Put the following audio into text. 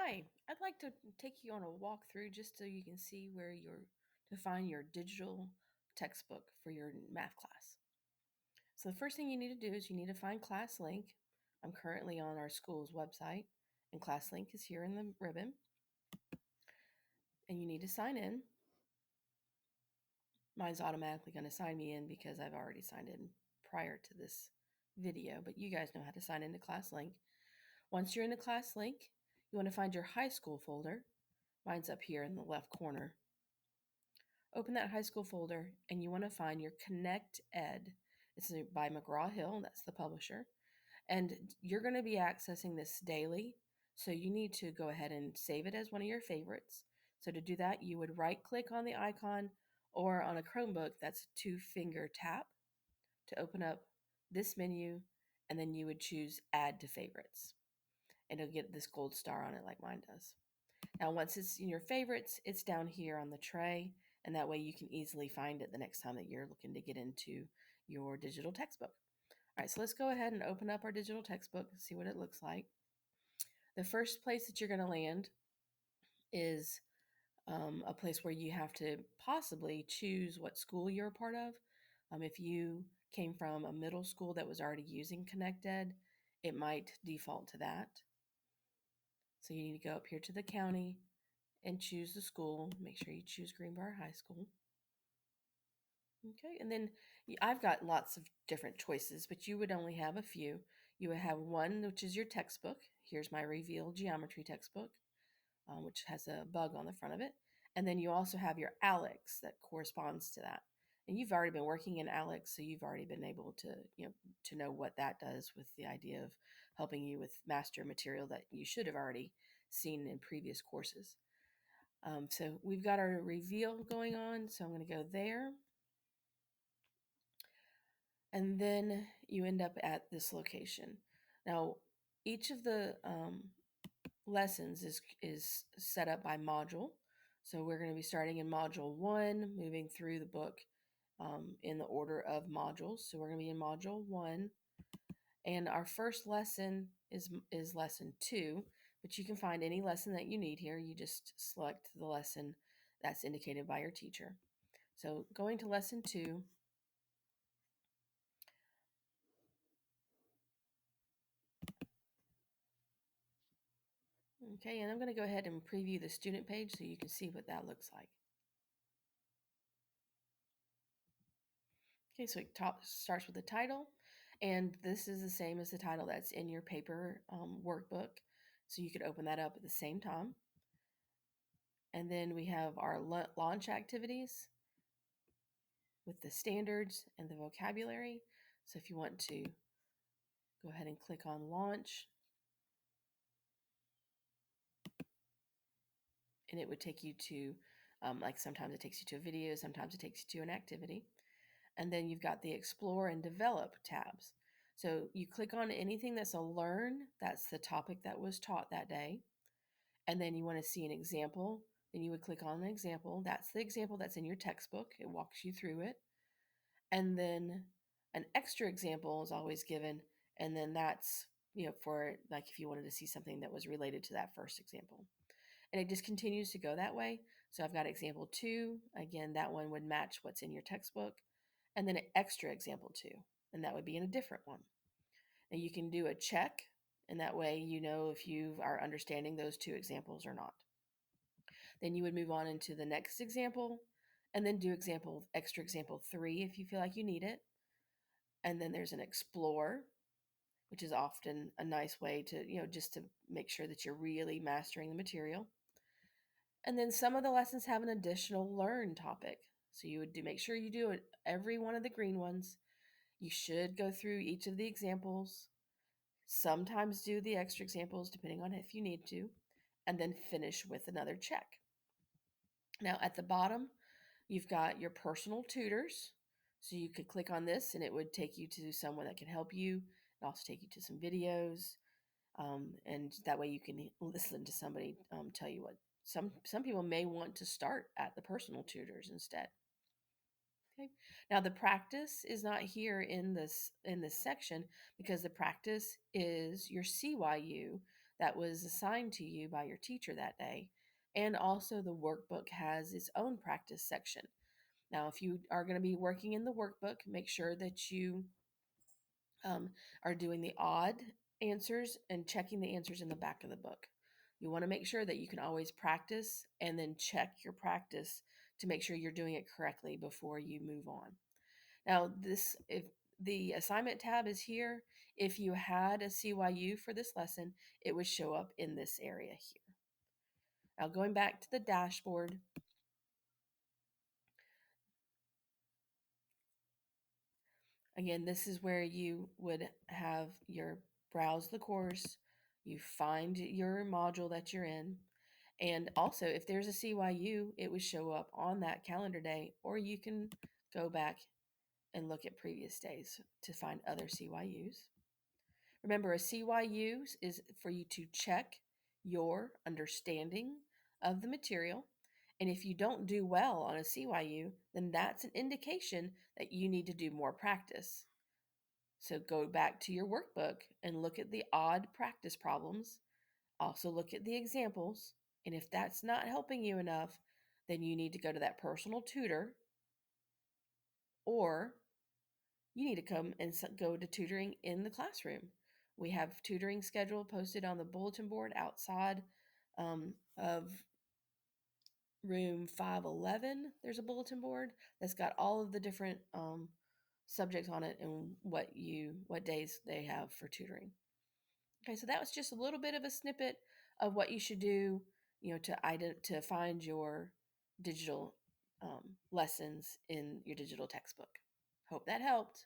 Hi, I'd like to take you on a walkthrough just so you can see where you're to find your digital textbook for your math class. So the first thing you need to do is you need to find ClassLink. I'm currently on our school's website, and ClassLink is here in the ribbon. And you need to sign in. Mine's automatically going to sign me in because I've already signed in prior to this video, but you guys know how to sign into ClassLink. Once you're in the ClassLink, you want to find your high school folder. Mine's up here in the left corner. Open that high school folder and you want to find your connectEd. It's by McGraw Hill, that's the publisher. And you're going to be accessing this daily. So you need to go ahead and save it as one of your favorites. So to do that, you would right click on the icon, or on a Chromebook, that's a two-finger tap to open up this menu, and then you would choose Add to Favorites. And it'll get this gold star on it like mine does. Now, once it's in your favorites, it's down here on the tray, and that way you can easily find it the next time that you're looking to get into your digital textbook. All right, so let's go ahead and open up our digital textbook and see what it looks like. The first place that you're going to land is a place where you have to possibly choose what school you're a part of. If you came from a middle school that was already using connectEd, it might default to that. So you need to go up here to the county and choose the school. Make sure you choose Greenbrier High School. Okay, and then I've got lots of different choices, but you would only have a few. You would have one, which is your textbook. Here's my Reveal Geometry textbook, which has a bug on the front of it. And then you also have your Alex that corresponds to that. And you've already been working in Alex, so you've already been able to, to know what that does with the idea of helping you with master material that you should have already seen in previous courses. So we've got our reveal going on, so I'm going to go there. And then you end up at this location. Now, each of the lessons is set up by module. So we're going to be starting in module 1, moving through the book in the order of modules. So we're going to be in module 1. And our first lesson is lesson 2, but you can find any lesson that you need here. You just select the lesson that's indicated by your teacher. So going to lesson 2, okay, and I'm going to go ahead and preview the student page so you can see what that looks like. Okay, so it starts with the title, and this is the same as the title that's in your paper workbook. So you could open that up at the same time. And then we have our launch activities with the standards and the vocabulary. So if you want to go ahead and click on launch, and it would take you to, like sometimes it takes you to a video, sometimes it takes you to an activity. And then you've got the explore and develop tabs. So you click on anything that's a learn, that's the topic that was taught that day. And then you want to see an example, then you would click on an example. That's the example that's in your textbook. It walks you through it. And then an extra example is always given. And then that's, for like if you wanted to see something that was related to that first example. And it just continues to go that way. So I've got example 2. Again, that one would match what's in your textbook. And then an extra example 2. And that would be in a different one. And you can do a check. And that way you know if you are understanding those 2 examples or not. Then you would move on into the next example and then do extra example 3 if you feel like you need it. And then there's an explore, which is often a nice way to, just to make sure that you're really mastering the material. And then some of the lessons have an additional learn topic. So you would make sure you do it every one of the green ones. You should go through each of the examples, sometimes do the extra examples depending on if you need to, and then finish with another check. Now at the bottom, you've got your personal tutors. So you could click on this and it would take you to someone that can help you. It also take you to some videos. And that way you can listen to somebody tell you what. Some people may want to start at the personal tutors instead. Okay. Now the practice is not here in this section because the practice is your CYU. that was assigned to you by your teacher that day. And also, the workbook has its own practice section. Now, if you are going to be working in the workbook, make sure that you um, are doing the odd answers and checking the answers in the back of the book. You want to make sure that you can always practice and then check your practice to make sure you're doing it correctly before you move on. Now, this if the assignment tab is here, if you had a CYU for this lesson, it would show up in this area here. Now, going back to the dashboard, again, this is where you would have your browse the course, you find your module that you're in, and also if there's a CYU, it would show up on that calendar day, or you can go back and look at previous days to find other CYUs. Remember, a CYU is for you to check your understanding of the material. And if you don't do well on a CYU, then that's an indication that you need to do more practice. So go back to your workbook and look at the odd practice problems. Also look at the examples. And if that's not helping you enough, then you need to go to that personal tutor, or you need to come and go to tutoring in the classroom. We have tutoring schedule posted on the bulletin board outside of room 511. There's a bulletin board that's got all of the different subjects on it and what days they have for tutoring. Okay, so that was just a little bit of a snippet of what you should do, to find your digital lessons in your digital textbook. Hope that helped.